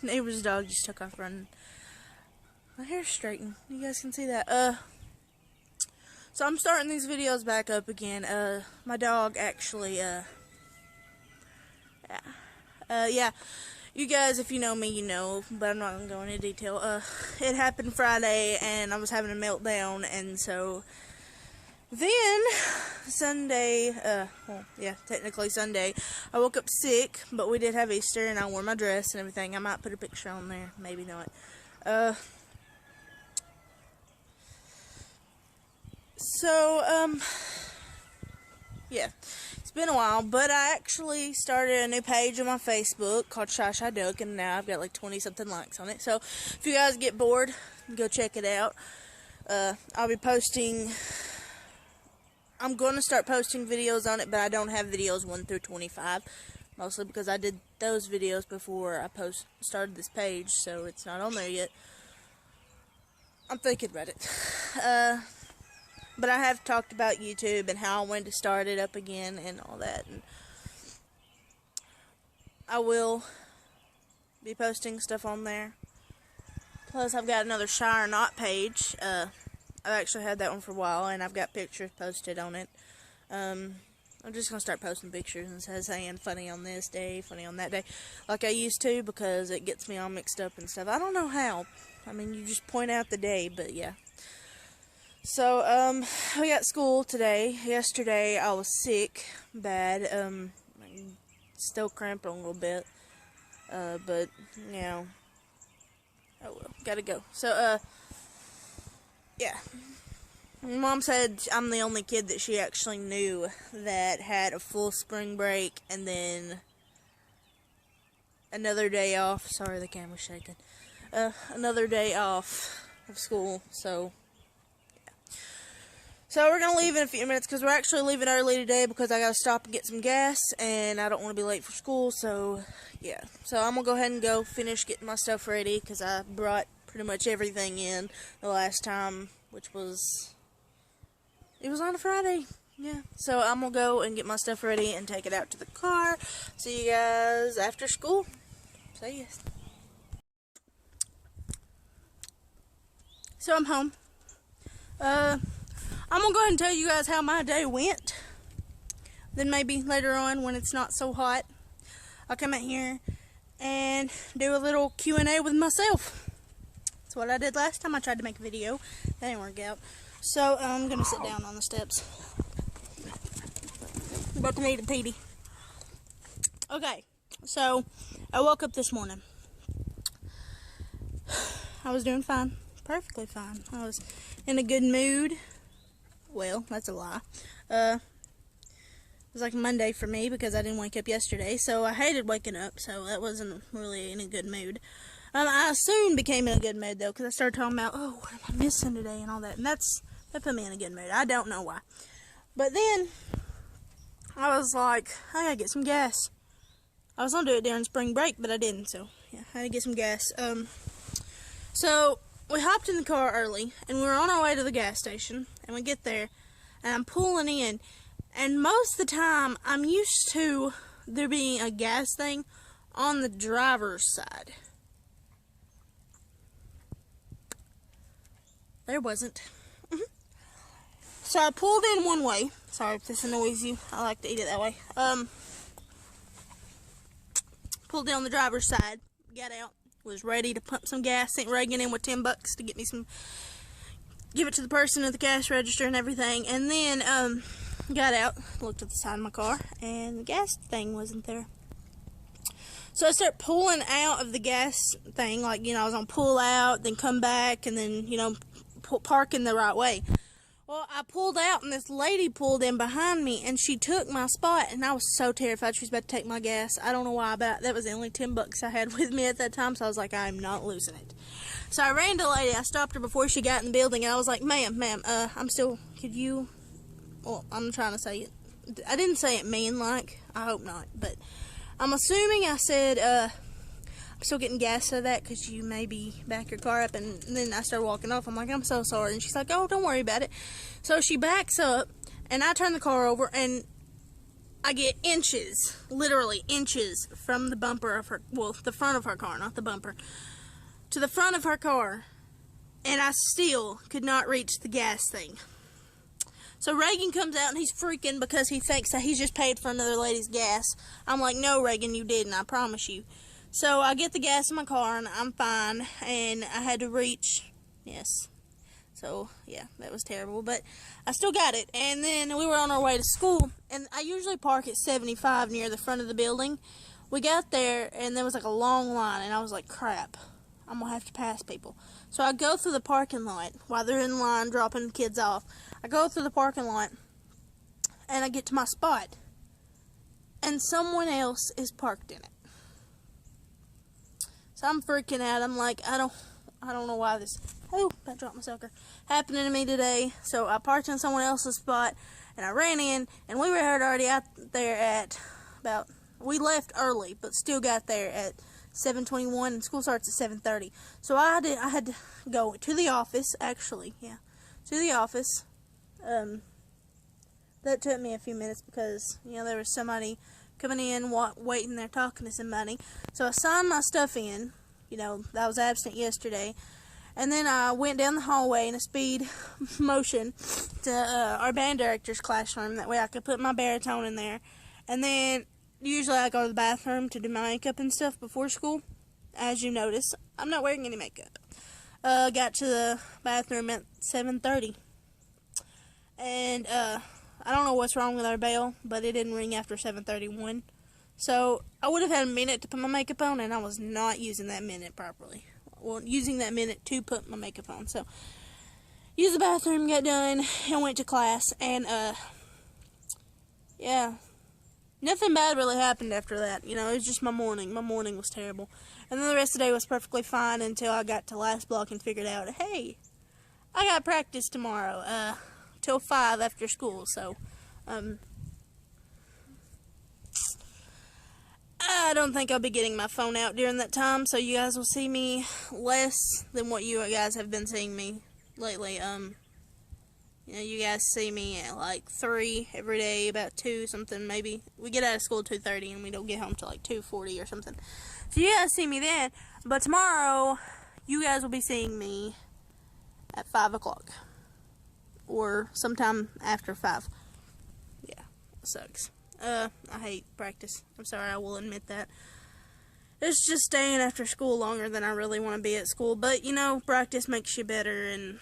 neighbor's dog just took off running. My hair's straightened. You guys can see that. So I'm starting these videos back up again. My dog actually, yeah. You guys, if you know me, you know, but I'm not going to go into detail. It happened Friday, and I was having a meltdown, and so then Sunday, well, yeah, technically Sunday, I woke up sick, but we did have Easter, and I wore my dress and everything. I might put a picture on there, maybe not. Yeah, it's been a while, but I actually started a new page on my Facebook called Cheychey, and now I've got like 20-something likes on it. So if you guys get bored, go check it out. I'll be posting. I'm going to start posting videos on it, but I don't have videos 1 through 25, mostly because I did those videos before I started this page, so it's not on there yet. I'm thinking about it. But I have talked about YouTube and how I wanted to start it up again and all that. And I will be posting stuff on there. Plus, I've got another Shy or Not page. I've actually had that one for a while, and I've got pictures posted on it. I'm just going to start posting pictures and saying funny on this day, funny on that day, like I used to, because it gets me all mixed up and stuff. I don't know how. I mean, you just point out the day, but yeah. So, we got school today. Yesterday, I was sick, bad, still cramping a little bit, but, you know, oh well, gotta go. So, yeah. Mom said I'm the only kid that she actually knew that had a full spring break and then another day off. Sorry, the camera's shaking. Another day off of school, so... So we're going to leave in a few minutes because we're actually leaving early today because I got to stop and get some gas and I don't want to be late for school, so yeah. So I'm going to go ahead and go finish getting my stuff ready because I brought pretty much everything in the last time, which was, it was on a Friday, yeah. So I'm going to go and get my stuff ready and take it out to the car. See you guys after school. See ya. So I'm home. I'm going to go ahead and tell you guys how my day went. Then maybe later on when it's not so hot, I'll come out here and do a little Q&A with myself. That's what I did last time I tried to make a video. That didn't work out. So I'm going to sit down on the steps. I'm about to need a pee. Okay, so I woke up this morning. I was doing fine. Perfectly fine. I was in a good mood. Well, that's a lie. It was like Monday for me because I didn't wake up yesterday, so I hated waking up, so that wasn't really in a good mood. I soon became in a good mood, though, because I started talking about, oh, what am I missing today and all that, and that put me in a good mood. I don't know why. But then, I was like, I gotta get some gas. I was gonna do it during spring break, but I didn't, so, yeah, I had to get some gas. So, we hopped in the car early, and we were on our way to the gas station, and we get there, and I'm pulling in, and most of the time, I'm used to there being a gas thing on the driver's side. There wasn't. So I pulled in one way. Sorry if this annoys you. I like to eat it that way. Pulled in on the driver's side, got out. Was ready to pump some gas, sent Reagan in with $10 to get me some, give it to the person at the cash register and everything, and then, got out, looked at the side of my car, and the gas thing wasn't there. So I started pulling out of the gas thing, like, you know, I was gonna pull out, then come back, and then, you know, park in the right way. Well, I pulled out, and this lady pulled in behind me, and she took my spot, and I was so terrified she was about to take my gas. I don't know why, but that was the only $10 I had with me at that time, so I was like, I'm not losing it. So I ran to the lady. I stopped her before she got in the building, and I was like, ma'am, could you, well, I'm trying to say it. I didn't say it mean-like. I hope not, but I'm assuming I said, I'm still getting gas out of that because you maybe back your car up, and then I started walking off. I'm like, I'm so sorry, and she's like, oh, don't worry about it. So she backs up, and I turn the car over, and I get inches, literally inches, from the bumper of her, well, the front of her car, not the bumper, to the front of her car, and I still could not reach the gas thing. So Reagan comes out and he's freaking because he thinks that he's just paid for another lady's gas. I'm like, no, Reagan, you didn't, I promise you. So I get the gas in my car and I'm fine, and I had to reach, yes. So, yeah, that was terrible, but I still got it. And then we were on our way to school, and I usually park at 75 near the front of the building. We got there, and there was like a long line, and I was like, crap, I'm going to have to pass people. So I go through the parking lot while they're in line dropping kids off. I go through the parking lot, and I get to my spot, and someone else is parked in it. So I'm freaking out. I'm like, I don't know why this, oh, I dropped my sucker, happening to me today. So I parked in someone else's spot, and I ran in, and we were already out there at about, we left early, but still got there at 7:21, and school starts at 7:30. So I had to go to the office, actually, yeah, to the office. That took me a few minutes because, you know, there was somebody coming in, waiting there talking to somebody. So I signed my stuff in, you know, that was absent yesterday. And then I went down the hallway in a speed motion to our band director's classroom. That way I could put my baritone in there. And then usually I go to the bathroom to do my makeup and stuff before school. As you notice, I'm not wearing any makeup. Got to the bathroom at 7:30. And I don't know what's wrong with our bell, but it didn't ring after 7:31. So I would have had a minute to put my makeup on, and I was not using that minute properly. Well, using that minute to put my makeup on. So, used the bathroom, got done, and went to class. And, yeah, nothing bad really happened after that. You know, it was just my morning. My morning was terrible. And then the rest of the day was perfectly fine until I got to last block and figured out, hey, I got practice tomorrow, till 5 after school. So, I don't think I'll be getting my phone out during that time, so you guys will see me less than what you guys have been seeing me lately. You know, you guys see me at like 3 every day, about 2 something maybe. We get out of school at 2:30 and we don't get home till like 2:40 or something. So you guys see me then, but tomorrow you guys will be seeing me at 5 o'clock or sometime after 5. Yeah, it sucks. I hate practice. I'm sorry, I will admit that. It's just staying after school longer than I really want to be at school. But, you know, practice makes you better, and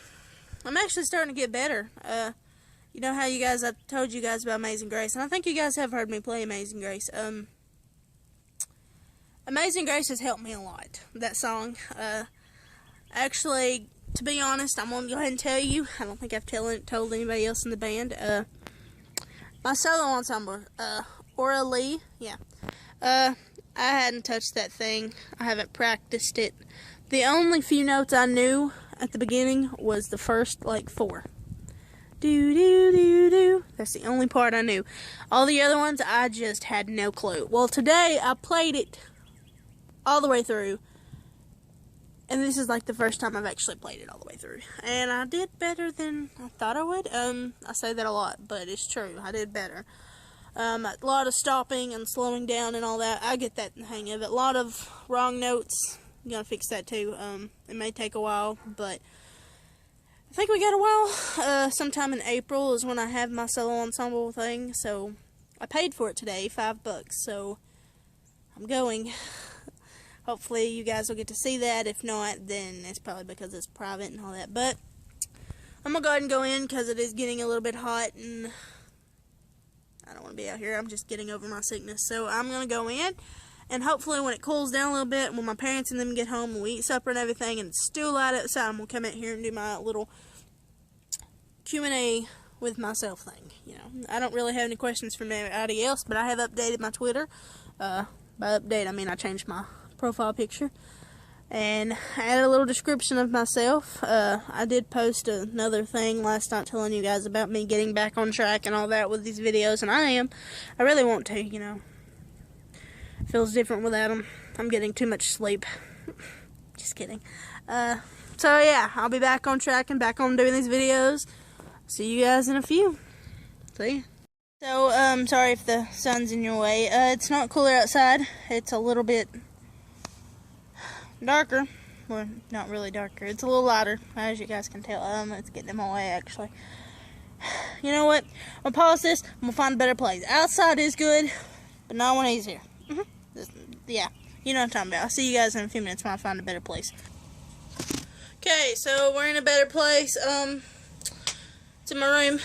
I'm actually starting to get better. You know how you guys, I told you guys about Amazing Grace, and I think you guys have heard me play Amazing Grace. Amazing Grace has helped me a lot, that song. Actually, to be honest, I'm going to go ahead and tell you, I don't think I've told anybody else in the band, my solo ensemble, Aura Lee, yeah, I hadn't touched that thing. I haven't practiced it. The only few notes I knew at the beginning was the first, like, 4. Do, do, do, do. That's the only part I knew. All the other ones, I just had no clue. Well, today, I played it all the way through. And this is like the first time I've actually played it all the way through. And I did better than I thought I would. I say that a lot, but it's true. I did better. A lot of stopping and slowing down and all that. I get that hang of it. A lot of wrong notes. I'm going to fix that too. It may take a while, but I think we got a while. Sometime in April is when I have my solo ensemble thing. So I paid for it today, $5. So I'm going. Hopefully you guys will get to see that. If not, then it's probably because it's private and all that. But I'm going to go ahead and go in because it is getting a little bit hot and I don't want to be out here. I'm just getting over my sickness. So I'm going to go in, and hopefully when it cools down a little bit, when my parents and them get home and we eat supper and everything and it's still light outside, I'm going to come out here and do my little Q&A with myself thing. You know, I don't really have any questions from anybody else, but I have updated my Twitter. By update, I mean I changed my profile picture and add a little description of myself. I did post another thing last night telling you guys about me getting back on track and all that with these videos, and I really want to, you know. It feels different without them. I'm getting too much sleep. Just kidding. So yeah, I'll be back on track and back on doing these videos. See you guys in a few. See ya. So, sorry if the sun's in your way. It's not cooler outside. It's a little bit darker. Well, not really darker. It's a little lighter, as you guys can tell. It's getting in my way, actually. You know what? I'm gonna pause this. I'm gonna find a better place. Outside is good, but not when he's here. Yeah, you know what I'm talking about. I'll see you guys in a few minutes when I find a better place. Okay, so we're in a better place. It's in my room.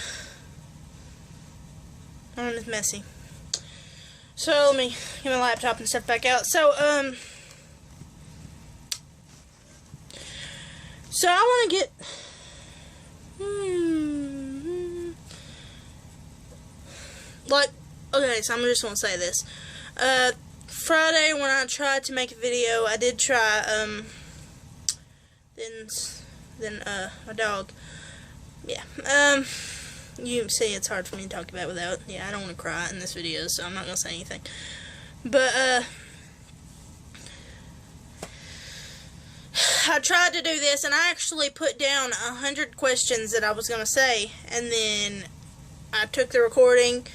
My room is messy. So let me get my laptop and stuff back out. So I want to get okay, so I'm just gonna say this. Friday when I tried to make a video, I did try then my dog. Yeah. You see it's hard for me to talk about without, I don't want to cry in this video, so I'm not going to say anything. But, I tried to do this, and I actually put down 100 questions that I was going to say, and then I took the recording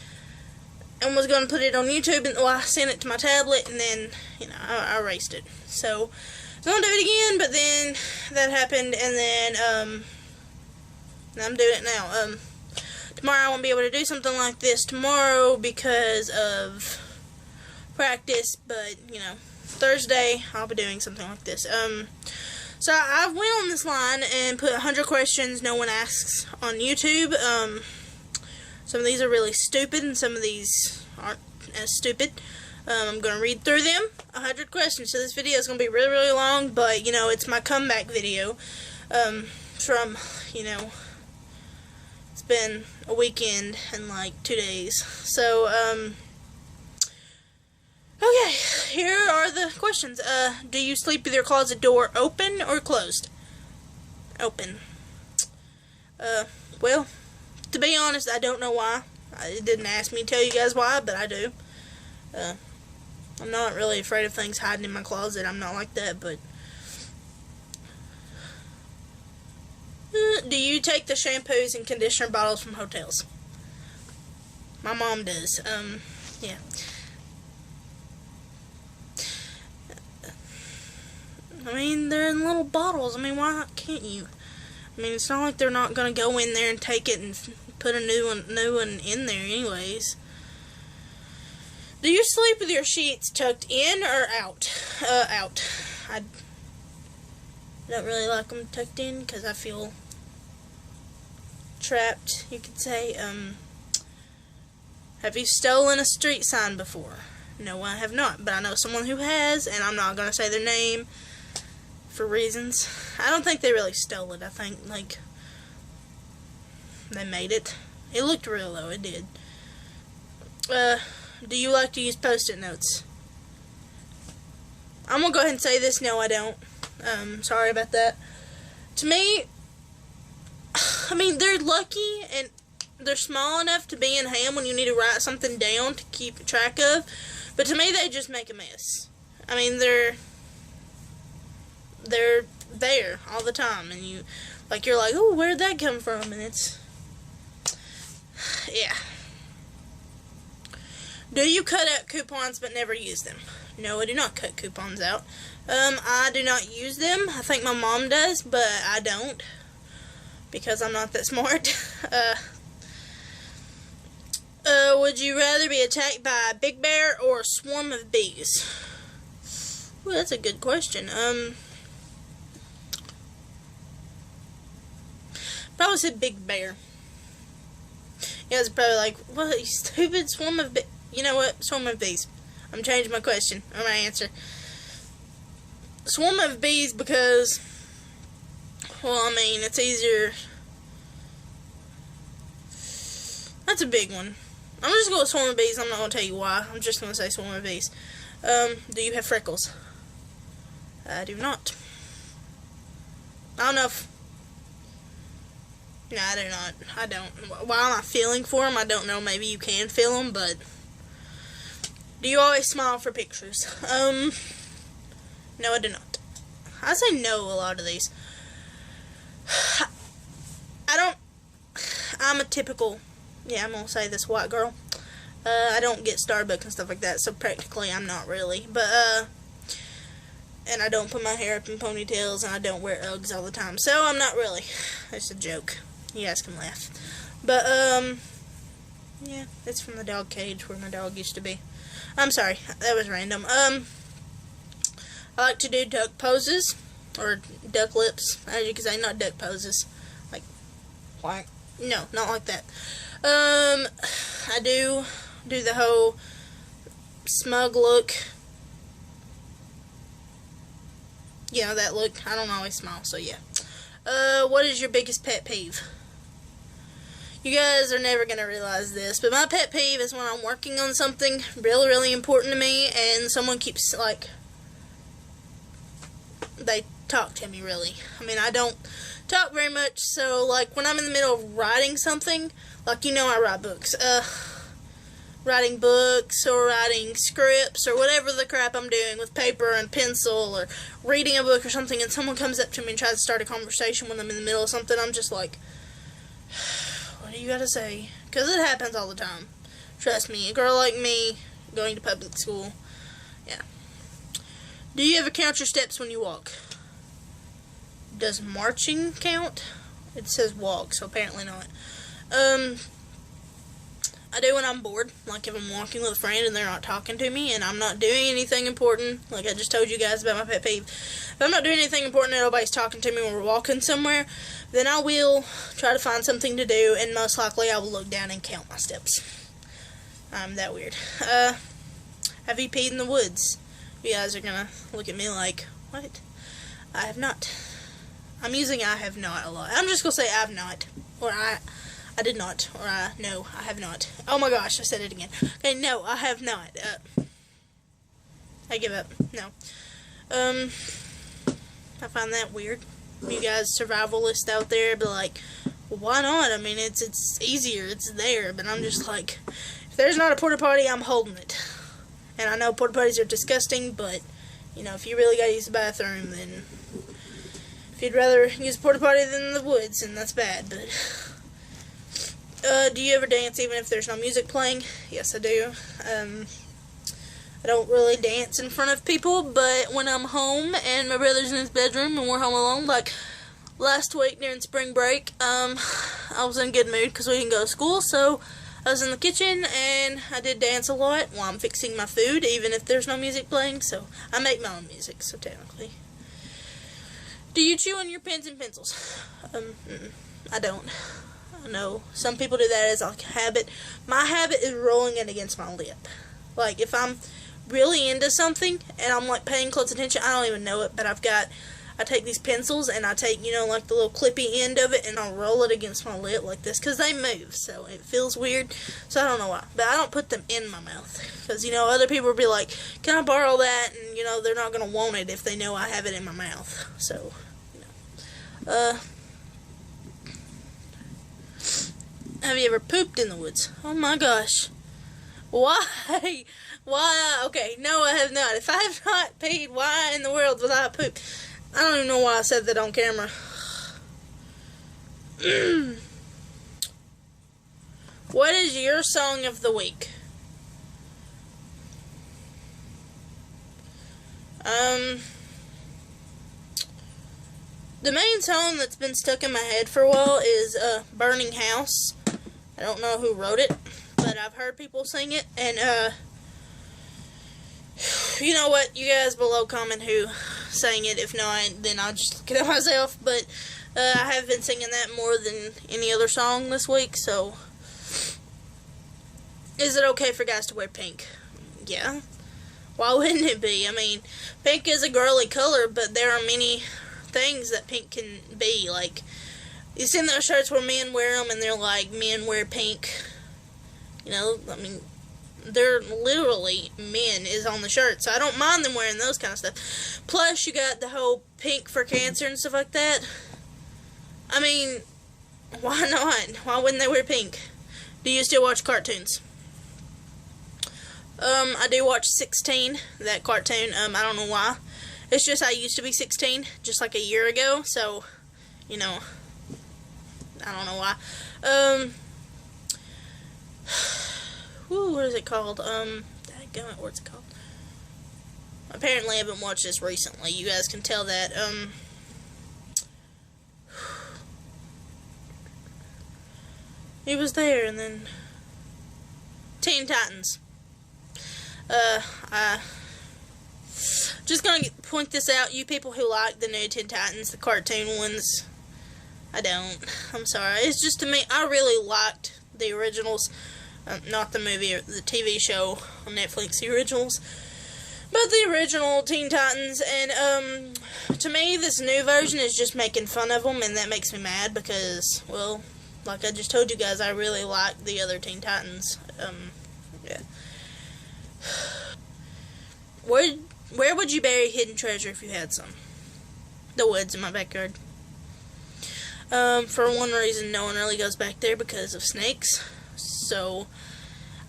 and was going to put it on YouTube, and I sent it to my tablet, and then, I erased it. So, I was going to do it again, but then that happened, and then, I'm doing it now. Tomorrow I won't be able to do something like this tomorrow because of practice, but, Thursday I'll be doing something like this. So I went on this line and put 100 questions no one asks on YouTube. Some of these are really stupid and some of these aren't as stupid. I'm going to read through them, 100 questions. So this video is going to be really, really long, but, it's my comeback video from, it's been a weekend and like 2 days. So, okay, here are the questions. Do you sleep with your closet door open or closed? Open. Well, to be honest, I don't know why. It didn't ask me to tell you guys why, but I do. I'm not really afraid of things hiding in my closet. I'm not like that, but do you take the shampoos and conditioner bottles from hotels? My mom does. Yeah. I mean, they're in little bottles. I mean, why can't you? I mean, it's not like they're not going to go in there and take it and put a new one in there anyways. Do you sleep with your sheets tucked in or out? Out. I don't really like them tucked in because I feel trapped, you could say. Have you stolen a street sign before? No, I have not, but I know someone who has, and I'm not going to say their name for reasons. I don't think they really stole it. I think, like, they made it. It looked real, though. It did. Do you like to use Post-it notes? I'm going to go ahead and say this. No, I don't. Sorry about that. To me, I mean, they're lucky and they're small enough to be in hand when you need to write something down to keep track of. But to me, they just make a mess. I mean, they're there all the time, and you're like, oh, where'd that come from? And it's, yeah. Do you cut out coupons but never use them? No, I do not cut coupons out. I do not use them. I think my mom does, but I don't, because I'm not that smart. Would you rather be attacked by a big bear or a swarm of bees? Well, that's a good question. Probably said big bear. Yeah, it's probably like, what, you stupid swarm of bees. You know what? Swarm of bees. I'm changing my question, or my answer. Swarm of bees because, well, I mean, it's easier. That's a big one. I'm just going to swarm of bees. I'm not going to tell you why. I'm just going to say swarm of bees. Do you have freckles? I do not. I don't know if... No, I do not. I don't. Why am I feeling for them? I don't know. Maybe you can feel them, but... Do you always smile for pictures? No, I do not. I say no a lot of these. I don't... I'm a typical... Yeah, I'm going to say this white girl. I don't get Starbucks and stuff like that, so practically I'm not really. But, and I don't put my hair up in ponytails, and I don't wear Uggs all the time. So I'm not really. It's a joke. You guys can laugh. But, yeah, it's from the dog cage where my dog used to be. I'm sorry, that was random. I like to do duck poses, or duck lips, as you can say, not duck poses. Like, why? No, not like that. I do the whole smug look. You know, that look. I don't always smile, so yeah. What is your biggest pet peeve? You guys are never going to realize this, but my pet peeve is when I'm working on something really, really important to me, and someone keeps, like, they talk to me, really. I mean, I don't talk very much, so, like, when I'm in the middle of writing something, like, you know I write books, writing books, or writing scripts, or whatever the crap I'm doing with paper and pencil, or reading a book or something, and someone comes up to me and tries to start a conversation when I'm in the middle of something, I'm just like, what do you gotta say? Because it happens all the time. Trust me, a girl like me, going to public school, yeah. Do you ever count your steps when you walk? Does marching count? It says walk, so apparently not. I do when I'm bored, like if I'm walking with a friend and they're not talking to me and I'm not doing anything important, like I just told you guys about my pet peeve. If I'm not doing anything important and nobody's talking to me when we're walking somewhere, then I will try to find something to do, and most likely I will look down and count my steps. I'm that weird. Have you peed in the woods? You guys are gonna look at me like, what? I have not. I'm using I have not a lot. I'm just gonna say I have not. Or I did not. Or no, I have not. Oh my gosh, I said it again. Okay, no, I have not. I give up. No. I find that weird. You guys survivalists out there be like, well, why not? I mean, it's easier. It's there. But I'm just like, if there's not a porta potty, I'm holding it. And I know porta potties are disgusting, but, you know, if you really gotta use the bathroom, then if you'd rather use a porta potty than the woods, then that's bad. But do you ever dance even if there's no music playing? Yes, I do. I don't really dance in front of people, but when I'm home and my brother's in his bedroom and we're home alone, like last week during spring break, I was in a good mood because we didn't go to school, so I was in the kitchen and I did dance a lot while I'm fixing my food, even if there's no music playing, so I make my own music, so technically. Do you chew on your pens and pencils? I don't. I know some people do that as a habit. My habit is rolling it against my lip. Like, if I'm really into something and I'm like paying close attention, I don't even know it, but I take these pencils and I take, you know, like the little clippy end of it and I'll roll it against my lip like this because they move, so it feels weird. So I don't know why, but I don't put them in my mouth because, you know, other people will be like, can I borrow that? And, you know, they're not going to want it if they know I have it in my mouth. So, you know. Have you ever pooped in the woods? Oh my gosh. Why? Why? Okay, no, I have not. If I have not peed, why in the world would I poop? I don't even know why I said that on camera. What is your song of the week? The main song that's been stuck in my head for a while is Burning House. I don't know who wrote it, but I've heard people sing it, and you know what, you guys below comment who sang it. If not, then I'll just look it up myself, but I have been singing that more than any other song this week. So, is it okay for guys to wear pink? Yeah. Why wouldn't it be? I mean, pink is a girly color, but there are many things that pink can be. Like, you see those shirts where men wear them and they're like, men wear pink. You know, I mean, they're literally men is on the shirt, so I don't mind them wearing those kind of stuff. Plus, you got the whole pink for cancer and stuff like that. I mean, why not? Why wouldn't they wear pink? Do you still watch cartoons? I do watch 16, that cartoon. I don't know why. It's just I used to be 16, just like a year ago, so, you know, I don't know why. what is it called? Dadgummit, what's it called? Apparently I haven't watched this recently. You guys can tell that. He was there, and then Teen Titans. I just gonna point this out, you people who like the new Teen Titans, the cartoon ones. I don't. I'm sorry. It's just, to me, I really liked the originals. Not the movie or the TV show on Netflix, the originals. But the original Teen Titans, and to me, this new version is just making fun of them, and that makes me mad because, well, like I just told you guys, I really like the other Teen Titans. Yeah. Where would you bury hidden treasure if you had some? The woods in my backyard. For one reason, no one really goes back there because of snakes. So,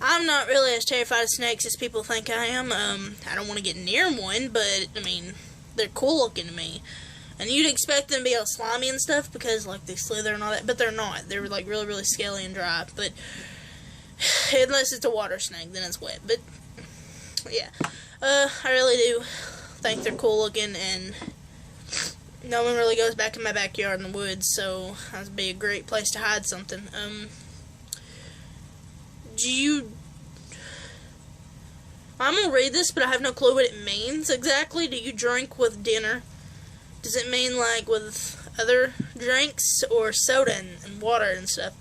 I'm not really as terrified of snakes as people think I am. I don't want to get near one, but, I mean, they're cool looking to me. And you'd expect them to be all slimy and stuff because, like, they slither and all that, but they're not. They're, like, really, really scaly and dry. But, unless it's a water snake, then it's wet. But, yeah. I really do think they're cool looking, and no one really goes back in my backyard in the woods, so that would be a great place to hide something. I'm gonna read this, but I have no clue what it means exactly. Do you drink with dinner? Does it mean like with other drinks, or soda and water and stuff?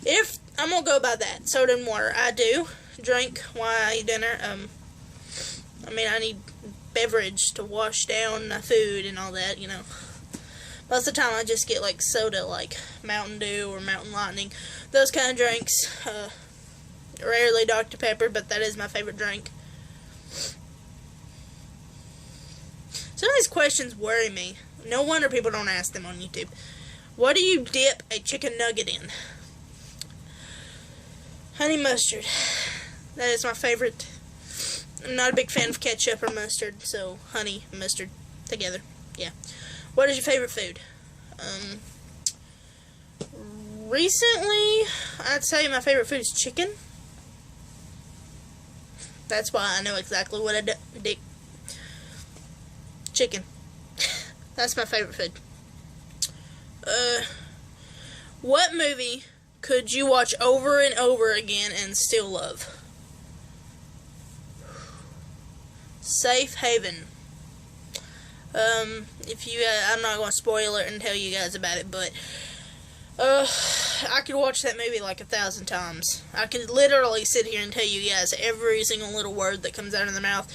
If I'm gonna go by that, soda and water. I do drink while I eat dinner. I mean, I need beverage to wash down my food and all that, you know. Most of the time I just get like soda, like Mountain Dew or Mountain Lightning, those kind of drinks. Rarely Dr. Pepper, but that is my favorite drink. Some of these questions worry me. No wonder people don't ask them on YouTube. What do you dip a chicken nugget in? Honey mustard. That is my favorite. I'm not a big fan of ketchup or mustard, so honey and mustard together. Yeah. What is your favorite food? Recently, I'd say my favorite food is chicken. That's why I know exactly what I dip. Chicken. That's my favorite food. What movie could you watch over and over again and still love? Safe Haven. If you, I'm not going to spoil it and tell you guys about it, but, I could watch that movie like 1,000 times. I could literally sit here and tell you guys every single little word that comes out of their mouth.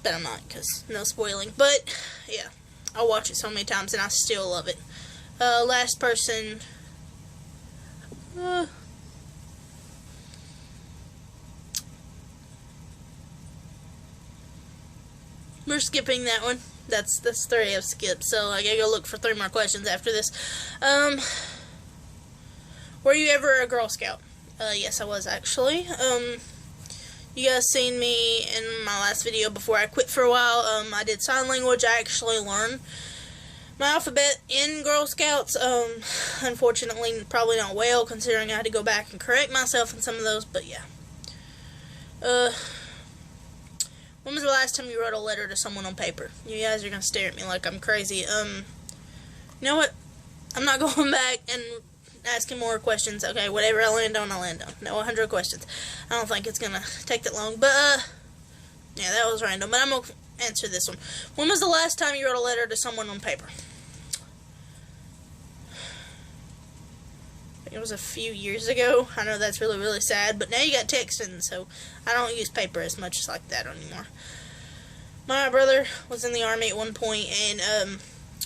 But I'm not, because no spoiling. But, yeah, I'll watch it so many times and I still love it. Last person, we're skipping that one. That's 3 I've skipped, so I gotta go look for 3 more questions after this. Were you ever a Girl Scout? Yes, I was, actually. You guys seen me in my last video before I quit for a while. I did sign language. I actually learned my alphabet in Girl Scouts. Unfortunately, probably not well, considering I had to go back and correct myself in some of those, but yeah. When was the last time you wrote a letter to someone on paper? You guys are going to stare at me like I'm crazy. You know what? I'm not going back and asking more questions. Okay, whatever I land on, I land on. No 100 questions. I don't think it's going to take that long. But, yeah, that was random. But I'm going to answer this one. When was the last time you wrote a letter to someone on paper? It was a few years ago. I know that's really, really sad, but now you got texting, so I don't use paper as much as like that anymore. My brother was in the Army at one point, and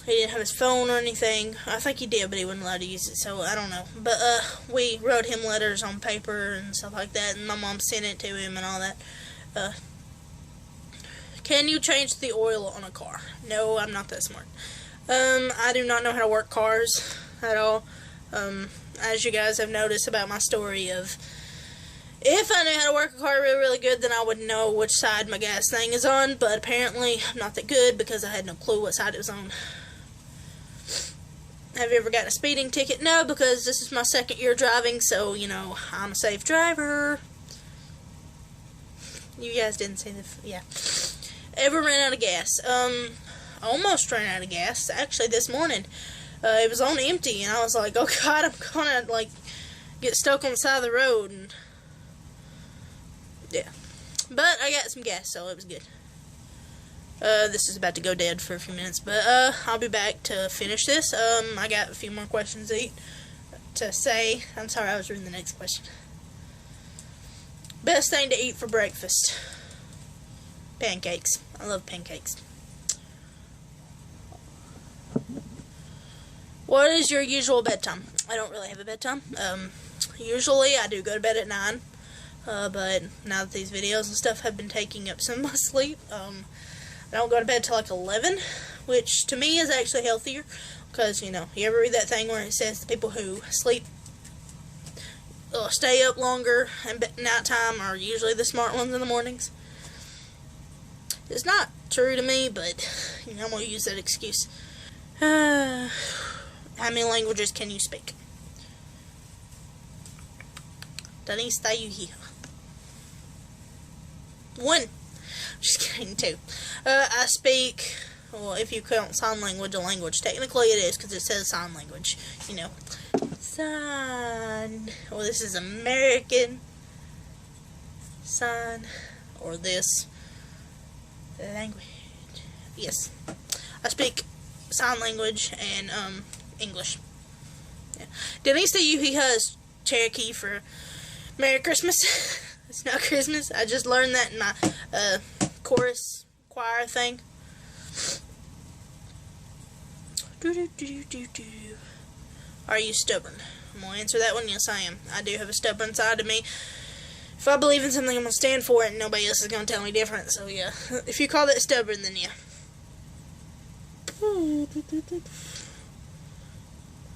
he didn't have his phone or anything. I think he did, but he wasn't allowed to use it, so I don't know. But we wrote him letters on paper and stuff like that, and my mom sent it to him and all that. Can you change the oil on a car? No, I'm not that smart. I do not know how to work cars at all. As you guys have noticed about my story of, if I knew how to work a car really, really good, then I would know which side my gas thing is on, but apparently I'm not that good because I had no clue what side it was on. Have you ever gotten a speeding ticket? No, because this is my second year driving, so, you know, I'm a safe driver. You guys didn't see the... yeah. Ever ran out of gas? Almost ran out of gas. Actually, this morning. It was on empty, and I was like, oh God, I'm gonna, like, get stuck on the side of the road, and... yeah. But I got some gas, so it was good. This is about to go dead for a few minutes, but, I'll be back to finish this. I got a few more questions to say. I'm sorry, I was reading the next question. Best thing to eat for breakfast? Pancakes. I love pancakes. What is your usual bedtime? I don't really have a bedtime. Usually I do go to bed at 9, but now that these videos and stuff have been taking up some of my sleep, I don't go to bed till like 11, which to me is actually healthier, because, you know, you ever read that thing where it says the people who sleep, stay up longer and nighttime are usually the smart ones in the mornings? It's not true to me, but, you know, I'm going to use that excuse. How many languages can you speak? Denise, stay you here. 1. Just kidding, 2. I speak, well, if you count sign language a language, technically it is, because it says sign language, you know. Sign. Well, this is American. Sign. Or this. Language. Yes. I speak sign language and, English. Yeah. Denise, you he has Cherokee for Merry Christmas. It's not Christmas. I just learned that in my, chorus choir thing. Are you stubborn? I'm going to answer that one. Yes, I am. I do have a stubborn side to me. If I believe in something, I'm going to stand for it, and nobody else is going to tell me different. So, yeah. If you call that stubborn, then yeah.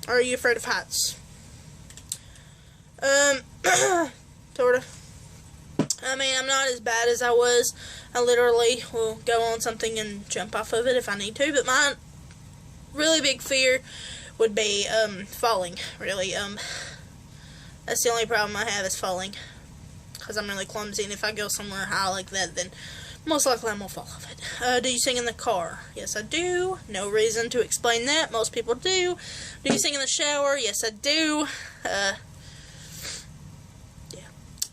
Are you afraid of heights? Sort of. I mean, I'm not as bad as I was. I literally will go on something and jump off of it if I need to, but my really big fear would be, falling, really. That's the only problem I have is falling, because I'm really clumsy, and if I go somewhere high like that, then most likely I'm going to fall off it. Do you sing in the car? Yes, I do. No reason to explain that. Most people do. Do you sing in the shower? Yes, I do.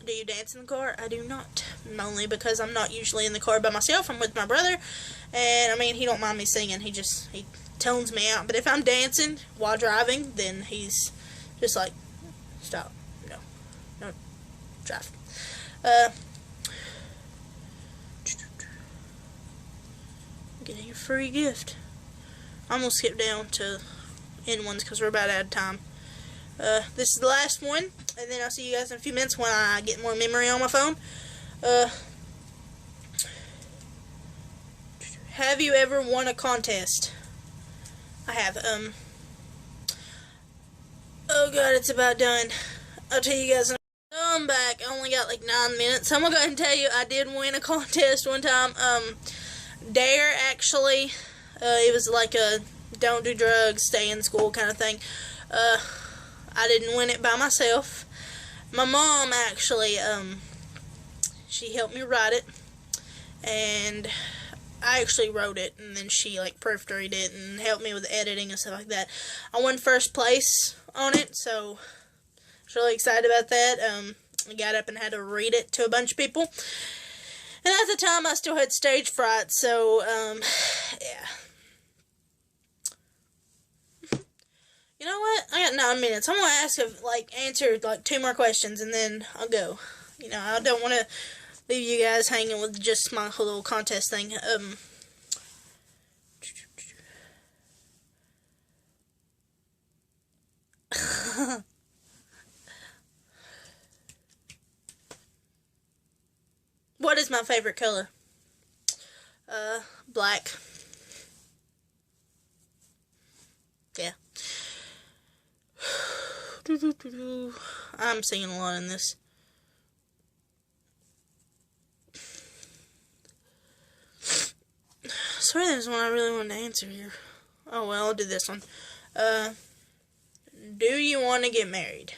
Do you dance in the car? I do not. Only because I'm not usually in the car by myself. I'm with my brother. And, I mean, he don't mind me singing. He tones me out. But if I'm dancing while driving, then he's just like, stop. No, drive. Get your free gift. I'm going to skip down to end ones because we're about out of time. This is the last one, and then I'll see you guys in a few minutes when I get more memory on my phone. Have you ever won a contest? I have. Oh God, it's about done. I'll tell you guys. I'm back. I only got like 9 minutes. I'm gonna go ahead and tell you I did win a contest one time. Dare, actually. It was like a don't do drugs, stay in school kind of thing. I didn't win it by myself. My mom actually, she helped me write it, and I actually wrote it, and then she, like, proofread it and helped me with the editing and stuff like that. I won first place on it, so I was really excited about that. I got up and had to read it to a bunch of people, and at the time I still had stage fright, so, yeah. You know what? I got 9 minutes. I'm going to answer, 2 more questions, and then I'll go. You know, I don't want to leave you guys hanging with just my little contest thing. What is my favorite color? Black. Yeah. I'm singing a lot in this. Sorry, there's one I really wanted to answer here. Oh well, I'll do this one. do you want to get married?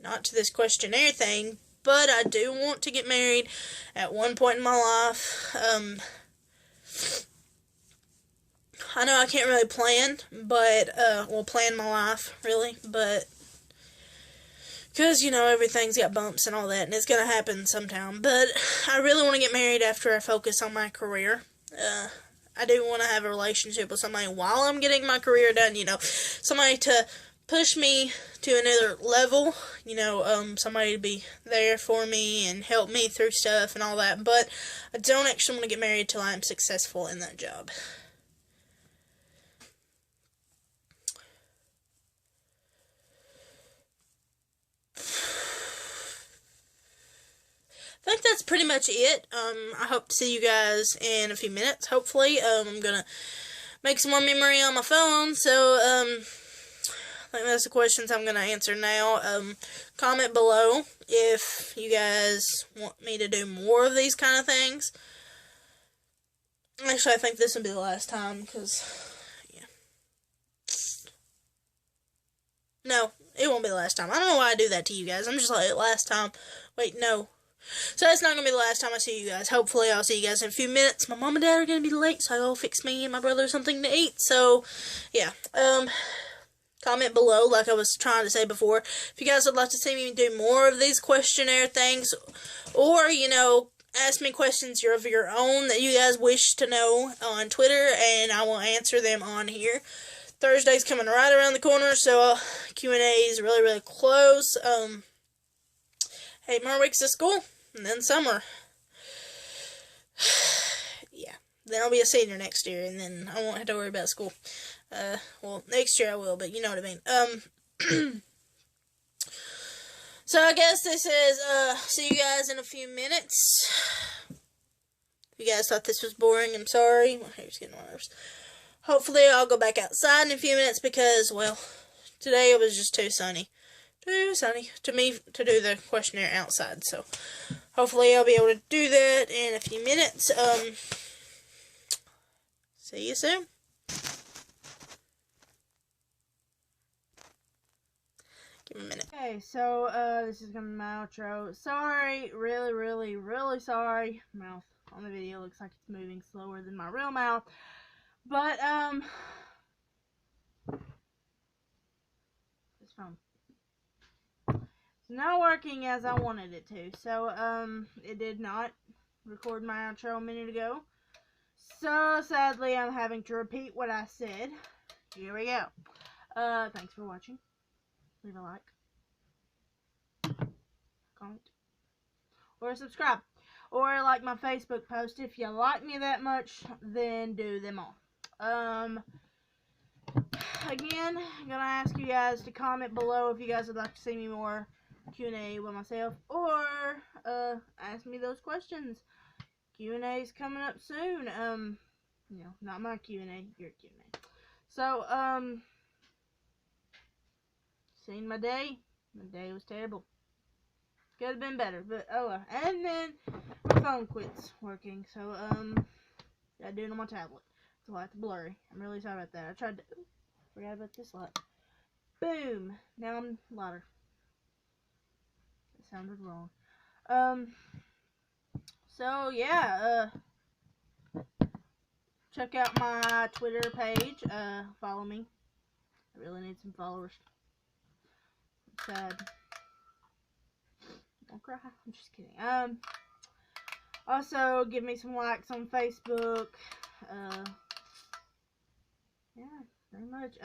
Not to this questionnaire thing, but I do want to get married at one point in my life. I know I can't really plan, but, plan my life, really, but, because, everything's got bumps and all that, and it's going to happen sometime, but I really want to get married after I focus on my career. I do want to have a relationship with somebody while I'm getting my career done, somebody to push me to another level, somebody to be there for me and help me through stuff and all that, but I don't actually want to get married till I'm successful in that job. I think that's pretty much it. I hope to see you guys in a few minutes, hopefully. I'm gonna make some more memory on my phone, so, I think that's the questions I'm gonna answer now. Comment below if you guys want me to do more of these kind of things. Actually, I think this will be the last time, because, yeah. No, it won't be the last time. I don't know why I do that to you guys. I'm just like, last time. Wait, no. So that's not going to be the last time I see you guys. Hopefully I'll see you guys in a few minutes. My mom and dad are going to be late, so I'll fix me and my brother something to eat. So, yeah. Comment below, like I was trying to say before, if you guys would like to see me do more of these questionnaire things, or, ask me questions of your own that you guys wish to know on Twitter, and I will answer them on here. Thursday's coming right around the corner, so Q&A is really, really close. 8 more weeks of school, and then summer. Yeah, then I'll be a senior next year, and then I won't have to worry about school. Next year I will, but you know what I mean. So I guess this is, see you guys in a few minutes. If you guys thought this was boring, I'm sorry. My hair's getting worse. Hopefully I'll go back outside in a few minutes because, well, today it was just too sunny. Too sunny to me to do the questionnaire outside, so hopefully I'll be able to do that in a few minutes. See you soon. Give me a minute. Okay, so, this is gonna be my outro. Sorry, really, really, really sorry. Mouth on the video looks like it's moving slower than my real mouth. But, this phone. It's not working as I wanted it to. So, it did not record my outro a minute ago. So, sadly, I'm having to repeat what I said. Here we go. Thanks for watching. Leave a like, comment, or subscribe, or like my Facebook post. If you like me that much, then do them all. Again, I'm gonna ask you guys to comment below if you guys would like to see me more Q&A with myself, or ask me those questions. Q&A is coming up soon. Not my Q&A, your Q&A. So, seen my day. My day was terrible. Could have been better, but oh well. And then my phone quits working, so gotta do it on my tablet. It's a lot blurry. I'm really sorry about that. I tried to forgot about this light. Boom. Now I'm louder. It sounded wrong. So yeah, check out my Twitter page. Follow me. I really need some followers. I'm sad. Don't cry. I'm just kidding. Also give me some likes on Facebook. Yeah, pretty much.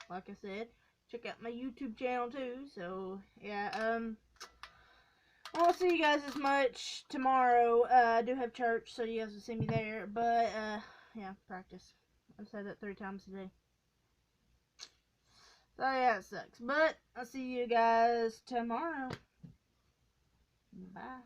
Like I said, check out my YouTube channel too. So yeah, I won't see you guys as much tomorrow. I do have church, so you guys will see me there. But yeah, practice. I've said that 3 times a day. So yeah, it sucks. But I'll see you guys tomorrow. Bye.